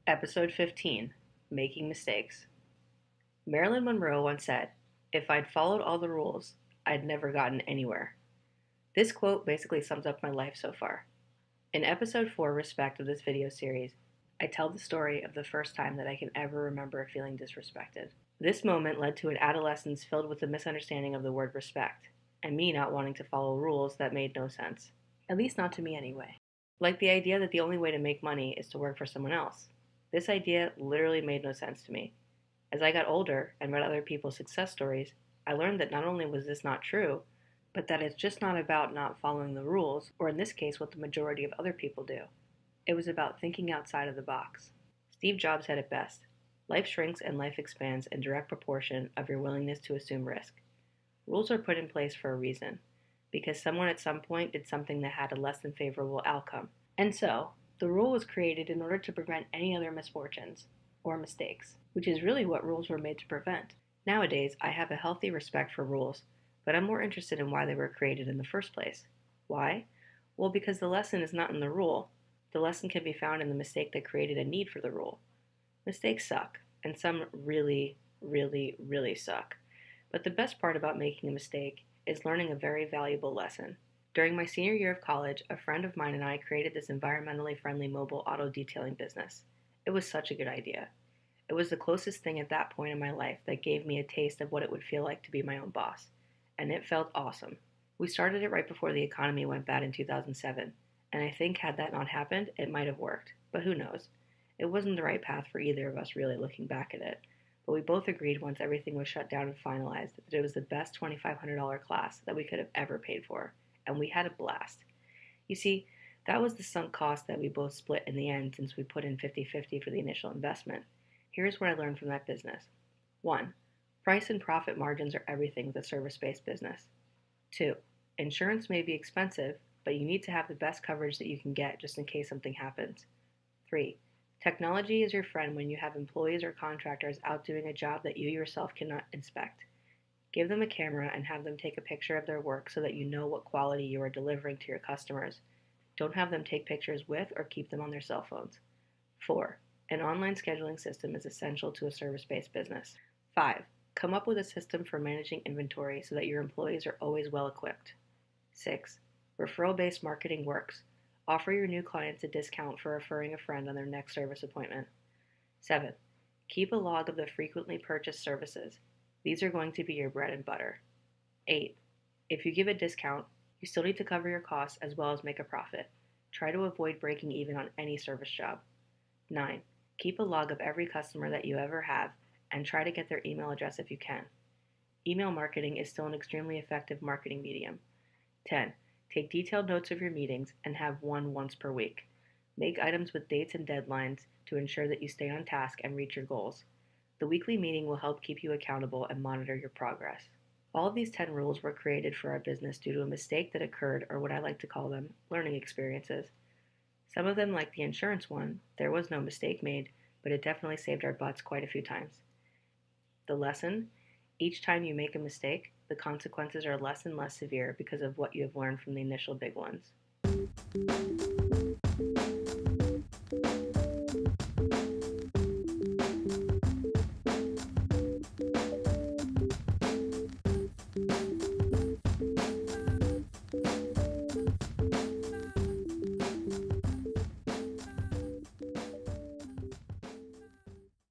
Episode 15, Making Mistakes. Marilyn Monroe once said, "If I'd followed all the rules, I'd never gotten anywhere." This quote basically sums up my life so far. In episode 4, Respect, of this video series, I tell the story of the first time that I can ever remember feeling disrespected. This moment led to an adolescence filled with the misunderstanding of the word respect, and me not wanting to follow rules that made no sense. At least not to me anyway. Like the idea that the only way to make money is to work for someone else. This idea literally made no sense to me. As I got older and read other people's success stories, I learned that not only was this not true, but that it's just not about not following the rules, or in this case, what the majority of other people do. It was about thinking outside of the box. Steve Jobs said it best: life shrinks and life expands in direct proportion of your willingness to assume risk. Rules are put in place for a reason, because someone at some point did something that had a less than favorable outcome. And so, the rule was created in order to prevent any other misfortunes or mistakes, which is really what rules were made to prevent. Nowadays, I have a healthy respect for rules, but I'm more interested in why they were created in the first place. Why? Well, because the lesson is not in the rule. The lesson can be found in the mistake that created a need for the rule. Mistakes suck, and some really, really, really suck. But the best part about making a mistake is learning a very valuable lesson. During my senior year of college, a friend of mine and I created this environmentally friendly mobile auto detailing business. It was such a good idea. It was the closest thing at that point in my life that gave me a taste of what it would feel like to be my own boss, and it felt awesome. We started it right before the economy went bad in 2007, and I think had that not happened, it might have worked, but who knows? It wasn't the right path for either of us, really, looking back at it, but we both agreed once everything was shut down and finalized that it was the best $2,500 class that we could have ever paid for, and we had a blast. You see, that was the sunk cost that we both split in the end since we put in 50-50 for the initial investment. Here's what I learned from that business. 1. Price and profit margins are everything with a service-based business. 2. Insurance may be expensive, but you need to have the best coverage that you can get just in case something happens. 3. Technology is your friend when you have employees or contractors out doing a job that you yourself cannot inspect. Give them a camera and have them take a picture of their work so that you know what quality you are delivering to your customers. Don't have them take pictures with or keep them on their cell phones. 4. An online scheduling system is essential to a service-based business. 5. Come up with a system for managing inventory so that your employees are always well equipped. 6. Referral-based marketing works. Offer your new clients a discount for referring a friend on their next service appointment. 7. Keep a log of the frequently purchased services. These are going to be your bread and butter. 8. If you give a discount, you still need to cover your costs as well as make a profit. Try to avoid breaking even on any service job. 9. Keep a log of every customer that you ever have and try to get their email address if you can. Email marketing is still an extremely effective marketing medium. 10. Take detailed notes of your meetings and have one once per week. Make items with dates and deadlines to ensure that you stay on task and reach your goals. The weekly meeting will help keep you accountable and monitor your progress. All of these 10 rules were created for our business due to a mistake that occurred, or what I like to call them, learning experiences. Some of them, like the insurance one, there was no mistake made, but it definitely saved our butts quite a few times. The lesson: each time you make a mistake, the consequences are less and less severe because of what you have learned from the initial big ones.